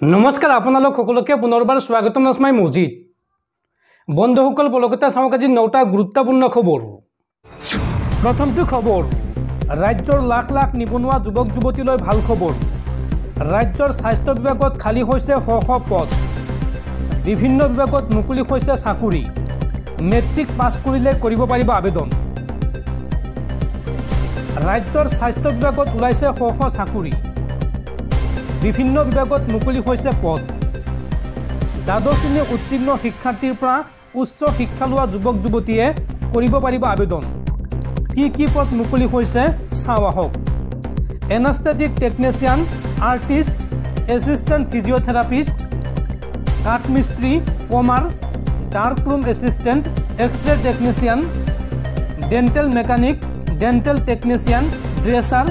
নমস্কাৰ আপোনালোক সকলোকে পুনৰবাৰ স্বাগতম নাজমাই মজিদ বন্ধুসকল বলকতা চাওক আজি 9টা গুৰুত্বপূৰ্ণ খবৰ। প্ৰথমটো খবৰ, ৰাজ্যৰ লাখ লাখ নিবনুৱা যুৱক যুৱতীলৈ ভাল খবৰ। ৰাজ্যৰ স্বাস্থ্য বিভাগত খালী হৈছে শ শ পদ। বিভিন্ন বিভাগত মুকলি হৈছে চাকৰি। মেট্ৰিক পাছ কৰিলে কৰিব পাৰিব আবেদন। ৰাজ্যৰ স্বাস্থ্য বিভাগত ওলাইছে শ শ চাকৰি। বিভিন্ন বিভাগত মুকলি হৈছে পদ। দ্বাদশ শ্ৰেণী উত্তীৰ্ণ শিক্ষাৰ্থীৰ পৰা উচ্চ শিক্ষা লোৱা যুৱক যুৱতীয়ে কৰিব পাৰিব আবেদন। কি পদ মুকলি হৈছে চাওঁ আহক। Anaesthetic technician, artist, assistant physiotherapist, কাঠমিস্ত্ৰী, কমাৰ, dark room assistant, x-ray technician, dental mechanic, dental technician, dresser,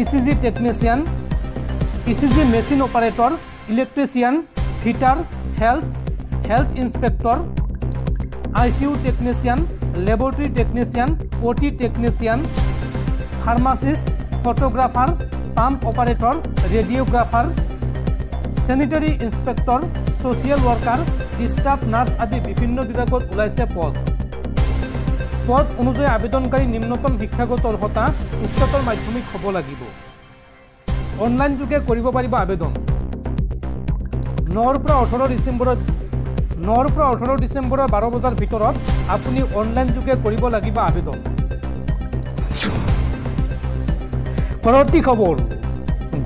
ECG technician, ECG machine operator, electrician, fitter, health inspector, ICU technician, laboratory technician, OT technician, pharmacist, photographer, pump operator, radiographer, sanitary inspector, social worker, staff nurse আদি বিভিন্ন বিভাগত ওলাইছে পদ। পদ অনুযায়ী আবেদনকাৰী নিম্নতম শিক্ষাগত অৰ্হতা উচ্চতৰ মাধ্যমিক হ'ব লাগিব। অনলাইন যোগে কৰিব পাৰিব আবেদন। 9ৰ পৰা 18 ডিচেম্বৰৰ 12 বজাৰ ভিতৰত আপুনি অনলাইন যোগে কৰিব লাগিব আবেদন। পৰৱৰ্তী খবৰ,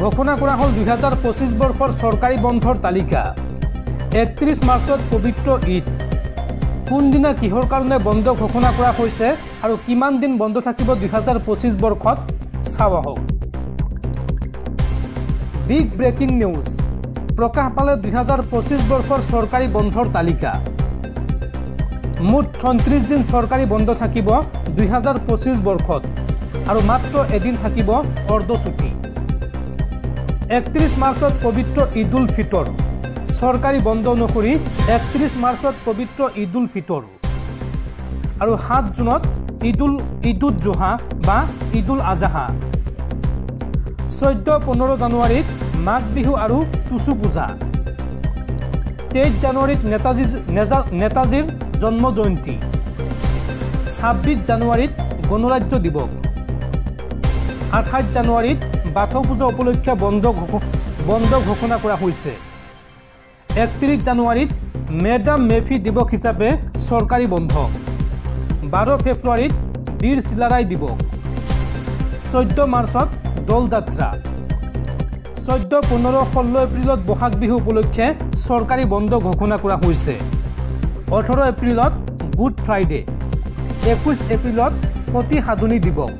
ঘোষণা কৰা হ'ল 2025 বৰ্ষৰ চৰকাৰী বন্ধৰ তালিকা। 31 মাৰ্চত পবিত্ৰ ঈদ। কোনদিনা কিহৰ কাৰণে বন্ধ ঘোষণা কৰা হৈছে আৰু কিমান দিন বন্ধ থাকিব 2025 বৰ্ষত চাওঁ আহক। বিগ ব্ৰেকিং নিউজ, প্ৰকাশ পালে 2025 বৰ্ষৰ চৰকাৰী বন্ধৰ তালিকা। মুঠ 34 দিন চৰকাৰী বন্ধ থাকিব 2025 বৰ্ষত আৰু মাত্ৰ এদিন থাকিব অৰ্ধছুটী। 31 মাৰ্চত পবিত্ৰ ঈদ উল ফিতৰ। চৰকাৰী বন্ধ অনুসৰি 31 মাৰ্চত পবিত্ৰ ঈদ উল ফিতৰ আৰু 7 জুনত ঈদ উল জোহা বা ঈদ উল আজহা। 14-15 জানুৱাৰীত মাঘ বিহু আৰু টুচু পূজা। 23 জানুৱাৰীত নেতাজীৰ জন্ম জয়ন্তী। 26 জানুৱাৰীত গণৰাজ্য দিৱস। 28 জানুৱাৰীত বাথৌ পূজা উপলক্ষে বন্ধ ঘোষণা কৰা হৈছে। 31 জানুৱাৰীত মেডাম মেফি দিৱস হিচাপে চৰকাৰী বন্ধ। 12 ফেব্ৰুৱাৰীত বীৰ চিলাৰাই দিৱস। 14 মাৰ্চত দল যাত্ৰা। 14, 15, 16 এপ্ৰিলত বহাগ বিহু উপলক্ষে চৰকাৰী বন্ধ ঘোষণা কৰা হৈছে। 18 এপ্ৰিলত গুড ফ্ৰাইডে। 21 এপ্ৰিলত সতী সাধনী দিৱস।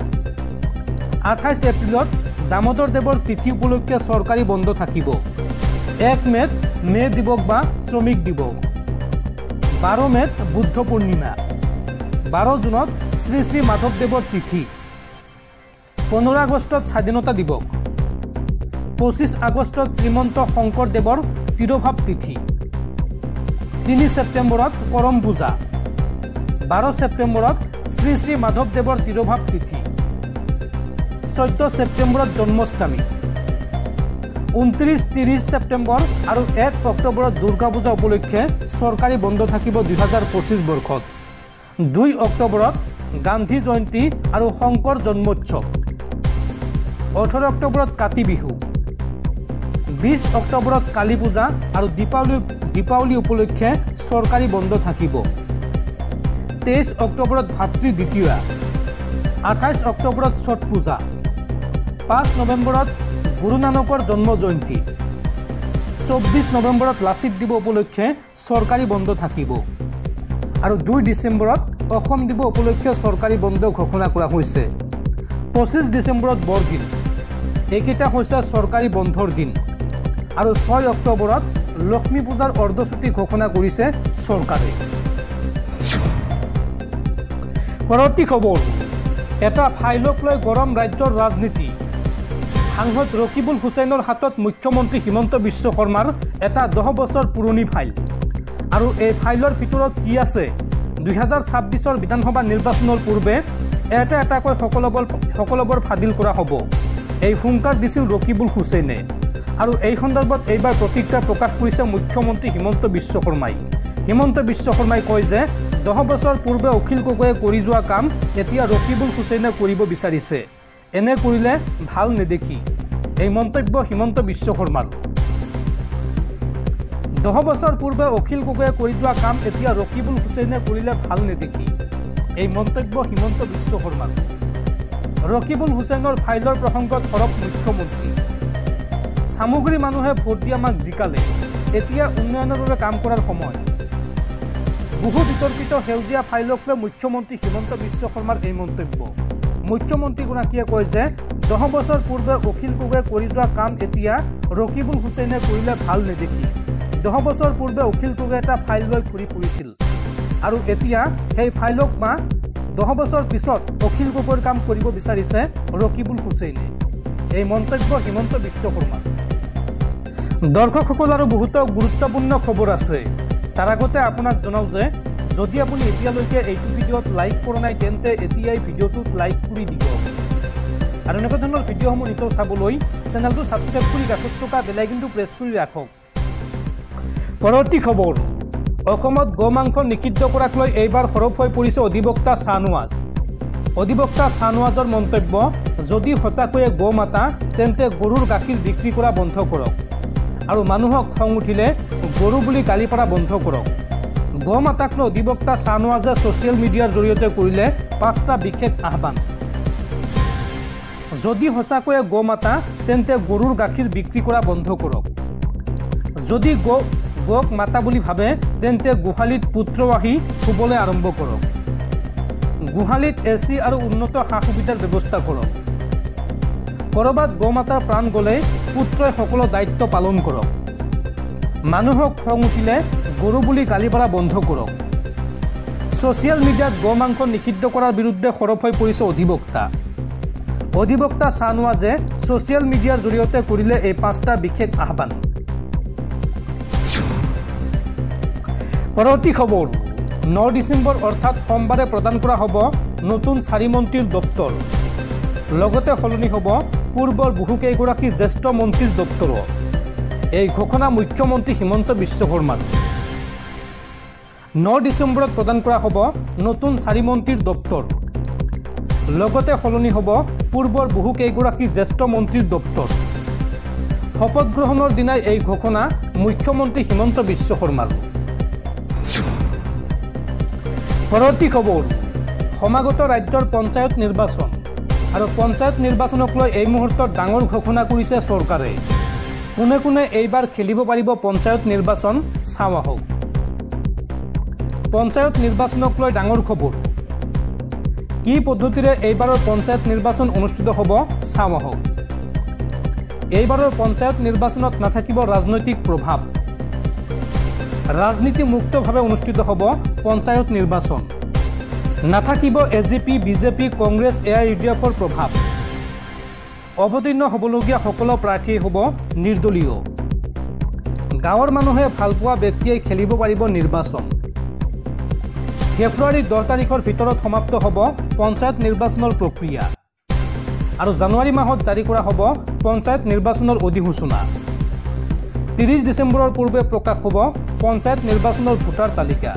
28 এপ্ৰিলত দামোদৰ দেৱৰ তিথি উপলক্ষে চৰকাৰী বন্ধ থাকিব। 1 মে'ত মে দিৱস বা শ্ৰমিক দিৱস। 12 মে'ত বুদ্ধ পূৰ্ণিমা। 12 জুনত শ্ৰী শ্ৰী মাধৱদেৱৰ তিথি। 15 আগষ্টত স্বাধীনতা দিৱস। 25 আগষ্টত শ্ৰীমন্ত শংকৰদেৱৰ তিৰোভাৱ তিথি। 3 ছেপ্টেম্বৰত কৰম পূজা। 12 ছেপ্টেম্বৰত শ্ৰী শ্ৰী মাধৱদেৱৰ তিৰোভাৱ তিথি। 14 ছেপ্টেম্বৰত জন্মাষ্টমী। 29-30 ছেপ্টেম্বৰ আৰু 1 অক্টোবৰত দুৰ্গা পূজা উপলক্ষে চৰকাৰী বন্ধ থাকিব 2025 বৰ্ষত। 2 অক্টোবৰত গান্ধী জয়ন্তী আৰু শংকৰ জন্মোৎসৱ। 18 অক্টোবৰত কাতি বিহু। 20 অক্টোবৰত কালী পূজা আৰু দীপাৱলী উপলক্ষে চৰকাৰী বন্ধ থাকিব। 23 অক্টোবৰত ভাতৃ দ্বিতীয়া। 28 অক্টোবৰত ছট পূজা। 5 নৱেম্বৰত গুৰু নানকৰ জন্ম জয়ন্তী। 24 নৱেম্বৰত লাচিত দিৱস উপলক্ষে চৰকাৰী বন্ধ থাকিব আৰু 2 ডিচেম্বৰত অসম দিৱস উপলক্ষে চৰকাৰী বন্ধ ঘোষণা কৰা হৈছে। 25 ডিচেম্বৰত বৰদিন। এইকেইটা হৈছে চৰকাৰী বন্ধৰ দিন আৰু 6 অক্টোবৰত লক্ষ্মী পূজাৰ অৰ্ধছুটী ঘোষণা কৰিছে চৰকাৰে। পৰৱৰ্তী খবৰ, এটা ফাইলক লৈ গৰম ৰাজ্যৰ ৰাজনীতি। সাংসদ ৰকিবুল হুছেইনৰ হাতত মুখ্যমন্ত্ৰী হিমন্ত বিশ্ব শৰ্মাৰ এটা 10 বছৰ পুৰণি ফাইল। আৰু এই ফাইলৰ ভিতৰত কি আছে? 2026 বিধানসভা নিৰ্বাচনৰ পূৰ্বে এটাকৈ সকলোবোৰ ফাদিল কৰা হ'ব। এই হুংকাৰ দিছিল ৰকিবুল হুছেইনে। আৰু এই সন্দৰ্ভত এইবাৰ প্ৰতিক্ৰিয়া প্ৰকাশ কৰিছে মুখ্যমন্ত্ৰী হিমন্ত বিশ্ব শৰ্মাই। হিমন্ত বিশ্ব শৰ্মাই কয় যে 10 বছৰ পূৰ্বে অখিল গগৈয়ে কৰি যোৱা কাম এতিয়া ৰকিবুল হুছেইনে কৰিব বিচাৰিছে, এনে কৰিলে ভাল নেদেখি। এই মন্তব্য হিমন্ত বিশ্ব শৰ্মাৰ। 10 বছৰ পূৰ্বে অখিল গগৈয়ে কৰি যোৱা কাম এতিয়া ৰকিবুল হুছেইনে কৰিলে ভাল নেদেখি। এই মন্তব্য হিমন্ত বিশ্ব শৰ্মাৰ। ৰকিবুল হুছেইনৰ ফাইলৰ প্ৰসংগত সৰব মুখ্যমন্ত্ৰী। সামগ্ৰী মানুহে ভোট দি আমাক জিকালে, এতিয়া উন্নয়নৰ বাবে কাম কৰাৰ সময়। বহু বিতৰ্কিত সেউজীয়া ফাইলক লৈ মুখ্যমন্ত্ৰী হিমন্ত বিশ্ব শৰ্মাৰ এই মন্তব্য। মুখ্যমন্ত্ৰীগৰাকীয়ে কয় যে 10 বছৰ পূৰ্বে অখিল গগৈয়ে কৰি যোৱা কাম এতিয়া ৰকিবুল হুছেইনে কৰিলে ভাল নেদেখি। 10 বছৰ পূৰ্বে অখিল গগৈয়ে এটা ফাইল লৈ ঘূৰি ফুৰিছিল আৰু এতিয়া সেই ফাইলক 10 বছৰ পিছত অখিল গগৈৰ কাম কৰিব বিচাৰিছে ৰকিবুল হুছেইনে। এই মন্তব্য হিমন্ত বিশ্ব শৰ্মা। দৰ্শকসকল আৰু বহুতো গুৰুত্বপূৰ্ণ খবৰ আছে। তাৰ আগতে আপোনাক জনাওঁ যে যদি আপুনি এতিয়ালৈকে এইটো ভিডিঅ'ত লাইক কৰা নাই তেন্তে এতিয়াই ভিডিঅ'টোত লাইক কৰি দিব আৰু এনেকুৱা ধৰণৰ ভিডিঅ'সমূহ নিতৌ চাবলৈ চেনেলটো ছাবস্ক্ৰাইব কৰি কাষত থকা বেল আইকনটো প্ৰেছ কৰি ৰাখক। পৰৱৰ্তী খবৰ, অসমত গো মাংস নিষিদ্ধ কৰাক লৈ এইবাৰ সৰব হৈ পৰিছে অধিবক্তা শাহনৱাজ। অধিবক্তা শাহনৱাজৰ মন্তব্য, যদি সঁচাকৈয়ে গো মাতা তেন্তে গৰুৰ গাখীৰ বিক্ৰী কৰা বন্ধ কৰক আৰু মানুহক খং উঠিলে গৰু বুলি গালি পৰা বন্ধ কৰক। গো মাতাক লৈ অধিবক্তা শাহনৱাজে ছ'চিয়েল মিডিয়াৰ জৰিয়তে কৰিলে 5টা বিশেষ আহ্বান। যদি সঁচাকৈয়ে গো মাতা তেন্তে গৰুৰ গাখীৰ বিক্ৰী কৰা বন্ধ কৰক। যদি গোক মাতা বুলি ভাবে তেন্তে গোহালিত পুত্ৰবাহী শুবলৈ আৰম্ভ কৰক। গোহালিত AC আৰু উন্নত সা সুবিধাৰ ব্যৱস্থা কৰক। কৰবাত গো মাতাৰ প্ৰাণ গ'লে পুত্ৰই সকলো দায়িত্ব পালন কৰক। মানুহক খং উঠিলে গৰু বুলি গালি পৰা বন্ধ কৰক। ছ'চিয়েল মিডিয়াত গো মাংস নিষিদ্ধ কৰাৰ বিৰুদ্ধে সৰব হৈ পৰিছে অধিবক্তা। অধিবক্তা শাহনৱাজে ছ'চিয়েল মিডিয়াৰ জৰিয়তে কৰিলে এই 5টা বিশেষ আহ্বান। পৰৱৰ্তী খবৰ, 9 ডিচেম্বৰ অৰ্থাৎ সোমবাৰে প্ৰদান কৰা হ'ব নতুন 4 মন্ত্ৰীৰ দপ্তৰ। লগতে সলনি হ'ব পূৰ্বৰ বহুকেইগৰাকী জ্যেষ্ঠ মন্ত্ৰীৰ দপ্তৰো। এই ঘোষণা মুখ্যমন্ত্ৰী হিমন্ত বিশ্ব শৰ্মাৰ। 9 ডিচেম্বৰত প্ৰদান কৰা হ'ব নতুন 4 মন্ত্ৰীৰ দপ্তৰ। লগতে সলনি হ'ব পূৰ্বৰ বহুকেইগৰাকী জ্যেষ্ঠ মন্ত্ৰীৰ দপ্তৰ। শপত গ্ৰহণৰ দিনাই এই ঘোষণা মুখ্যমন্ত্ৰী হিমন্ত বিশ্ব শৰ্মাৰ। পৰৱৰ্তী খবৰ, সমাগত ৰাজ্যৰ পঞ্চায়ত নিৰ্বাচন আৰু পঞ্চায়ত নিৰ্বাচনক লৈ এই মুহূৰ্তত ডাঙৰ ঘোষণা কৰিছে চৰকাৰে। কোনে কোনে এইবাৰ খেলিব পাৰিব পঞ্চায়ত নিৰ্বাচন চাওঁ আহক। পঞ্চায়ত নিৰ্বাচনক লৈ ডাঙৰ খবৰ। কি পদ্ধতিৰে এইবাৰৰ পঞ্চায়ত নিৰ্বাচন অনুষ্ঠিত হ'ব চাওঁ আহক। এইবাৰৰ পঞ্চায়ত নিৰ্বাচনত নাথাকিব ৰাজনৈতিক প্ৰভাৱ। ৰাজনীতি মুক্তভাৱে অনুষ্ঠিত হ'ব পঞ্চায়ত নিৰ্বাচন। নাথাকিব AGP, BJP, কংগ্ৰেছ, AIUDFৰ প্ৰভাৱ। অৱতীৰ্ণ হ'বলগীয়া সকলো প্ৰাৰ্থীয়ে হ'ব নিৰ্দলীয়। গাঁৱৰ মানুহে ভালপোৱা ব্যক্তিয়ে খেলিব পাৰিব নিৰ্বাচন। ফেব্ৰুৱাৰী 10 তাৰিখৰ ভিতৰত সমাপ্ত হ'ব পঞ্চায়ত নিৰ্বাচনৰ প্ৰক্ৰিয়া আৰু জানুৱাৰী মাহত জাৰি কৰা হ'ব পঞ্চায়ত নিৰ্বাচনৰ অধিসূচনা। 30 ডিচেম্বৰৰ পূৰ্বে প্ৰকাশ হ'ব পঞ্চায়ত নিৰ্বাচনৰ ভোটাৰ তালিকা।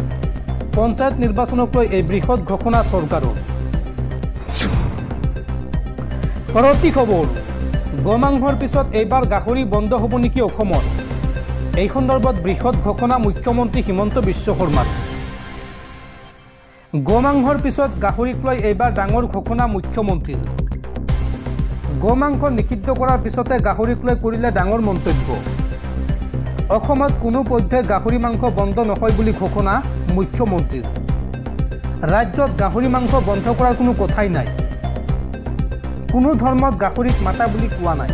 পঞ্চায়ত নিৰ্বাচনক লৈ এই বৃহৎ ঘোষণা চৰকাৰৰ। পৰৱৰ্তী খবৰ, গোমাংসৰ পিছত এইবাৰ গাহৰি বন্ধ হ'ব নেকি অসমত? এই সন্দৰ্ভত বৃহৎ ঘোষণা মুখ্যমন্ত্ৰী হিমন্ত বিশ্ব শৰ্মাৰ। গোমাংসৰ পিছত গাহৰিক লৈ এইবাৰ ডাঙৰ ঘোষণা মুখ্যমন্ত্ৰীৰ। গোমাংস নিষিদ্ধ কৰাৰ পিছতে গাহৰিক লৈ কৰিলে ডাঙৰ মন্তব্য। অসমত কোনো পধ্যে গাহৰি মাংস বন্ধ নহয় বুলি ঘোষণা মুখ্যমন্ত্ৰীৰ। ৰাজ্যত গাহৰি মাংস বন্ধ কৰাৰ কোনো কথাই নাই। কোনো ধৰ্মত গাহৰিক মাতা বুলি কোৱা নাই।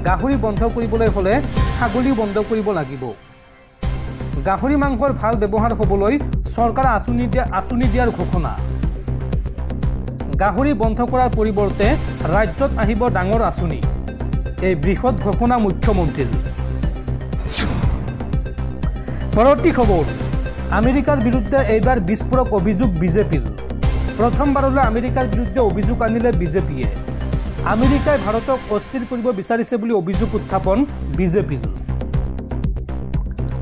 গাহৰি বন্ধ কৰিবলৈ হ'লে ছাগলী বন্ধ কৰিব লাগিব। গাহৰি মাংসৰ ভাল ব্যৱহাৰ হ'বলৈ চৰকাৰে আঁচনি দিয়াৰ ঘোষণা। গাহৰি বন্ধ কৰাৰ পৰিৱৰ্তে ৰাজ্যত আহিব ডাঙৰ আঁচনি। এই বৃহৎ ঘোষণা মুখ্যমন্ত্ৰীৰ। পৰৱৰ্তী খবৰ, আমেৰিকাৰ বিৰুদ্ধে এইবাৰ বিস্ফোৰক অভিযোগ বিজেপিৰ। প্ৰথমবাৰলৈ আমেৰিকাৰ বিৰুদ্ধে অভিযোগ আনিলে বিজেপিয়ে আমেৰিকাই ভাৰতক অস্থিৰ কৰিব বিচাৰিছে বুলি অভিযোগ উত্থাপন বিজেপিৰ।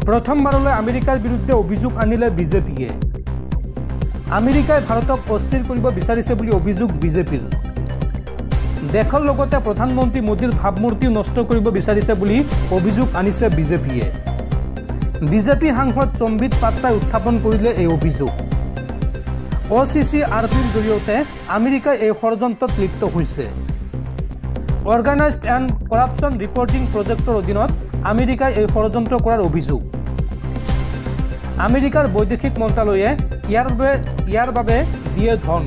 প্ৰথমবাৰলৈ আমেৰিকাৰ বিৰুদ্ধে অভিযোগ আনিলে বিজেপিয়ে। আমেৰিকাই ভাৰতক অস্থিৰ কৰিব বিচাৰিছে বুলি অভিযোগ বিজেপিৰ। দেশৰ লগতে প্ৰধানমন্ত্ৰী মোদীৰ ভাৱমূৰ্তিও নষ্ট কৰিব বিচাৰিছে বুলি অভিযোগ আনিছে বিজেপিয়ে। বিজেপি সাংসদ সম্বিত পাত্ৰাই উত্থাপন কৰিলে এই অভিযোগ। OCCRPৰ জৰিয়তে আমেৰিকাই এই ষড়যন্ত্ৰত লিপ্ত হৈছে। অৰ্গানাইজড এণ্ড কৰাপশ্যন ৰিপৰ্টিং প্ৰজেক্টৰ অধীনত আমেৰিকাই এই ষড়যন্ত্ৰ কৰাৰ অভিযোগ। আমেৰিকাৰ বৈদেশিক মন্ত্ৰালয়ে ইয়াৰ বাবে দিয়ে ধন।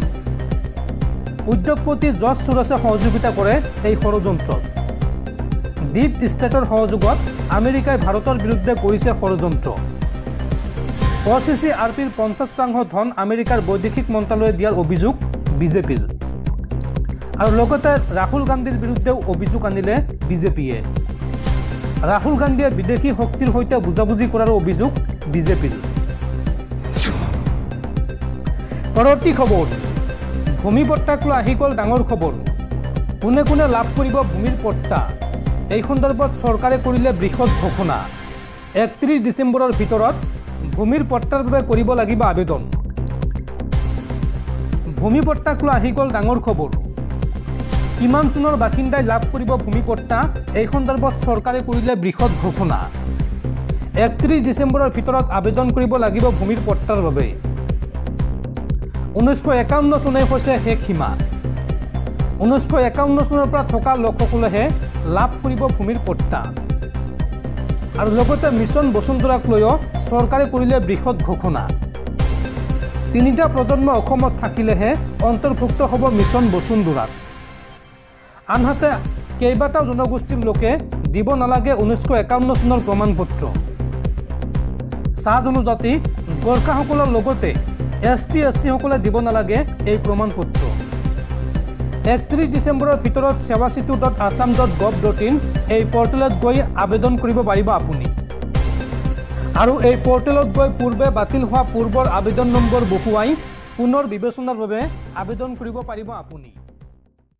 উদ্যোগপতি জৰ্জ সোৰছে সহযোগিতা কৰে এই ষড়যন্ত্ৰত। ডিপ ষ্টেটৰ সহযোগত আমেৰিকাই ভাৰতৰ বিৰুদ্ধে কৰিছে ষড়যন্ত্ৰ। OCCRPৰ 50% ধন আমেৰিকাৰ বৈদেশিক মন্ত্ৰালয়ে দিয়াৰ অভিযোগ বিজেপিৰ। আৰু লগতে ৰাহুল গান্ধীৰ বিৰুদ্ধেও অভিযোগ আনিলে বিজেপিয়ে। ৰাহুল গান্ধীয়ে বিদেশী শক্তিৰ সৈতে বুজাবুজি কৰাৰ অভিযোগ বিজেপিৰ। পৰৱৰ্তী খবৰ, ভূমি পট্টাক লৈ আহি গ'ল ডাঙৰ খবৰ। কোনে কোনে লাভ কৰিব ভূমিৰ পট্টা? এই সন্দৰ্ভত চৰকাৰে কৰিলে বৃহৎ ঘোষণা। 31 ডিচেম্বৰৰ ভিতৰত ভূমিৰ পট্টাৰ বাবে কৰিব লাগিব আবেদন। ভূমি পট্টাক লৈ আহি গ'ল ডাঙৰ খবৰ। কিমান চনৰ বাসিন্দাই লাভ কৰিব ভূমি পট্টা? এই সন্দৰ্ভত চৰকাৰে কৰিলে বৃহৎ ঘোষণা। 31 ডিচেম্বৰৰ ভিতৰত আবেদন কৰিব লাগিব ভূমিৰ পট্টাৰ বাবে। 1951 চনেই হৈছে শেষ সীমা। 1951 চনৰ পৰা থকা লোকসকলেহে লাভ কৰিব ভূমিৰ পট্টা। আৰু লগতে মিছন বসুন্ধৰাক লৈও চৰকাৰে কৰিলে বৃহৎ ঘোষণা। 3টা প্ৰজন্ম অসমত থাকিলেহে অন্তৰ্ভুক্ত হ'ব মিছন বসুন্ধৰাত। আনহাতে কেইবাটাও জনগোষ্ঠীৰ লোকে দিব নালাগে 1951 চনৰ প্ৰমাণপত্ৰ। চাহ জনজাতি গোৰ্খাসকলৰ লগতে ST SC সকলে দিব নালাগে এই প্ৰমাণপত্ৰ। 31 ডিচেম্বৰৰ ভিতৰত sewasetu.assam.gov.in এই পৰ্টেলত গৈ আবেদন কৰিব পাৰিব আপুনি। আৰু এই পৰ্টেলত গৈ পূৰ্বে বাতিল হোৱা পূৰ্বৰ আবেদন নম্বৰ বহুৱাই পুনৰ বিবেচনাৰ বাবে আবেদন কৰিব পাৰিব আপুনি।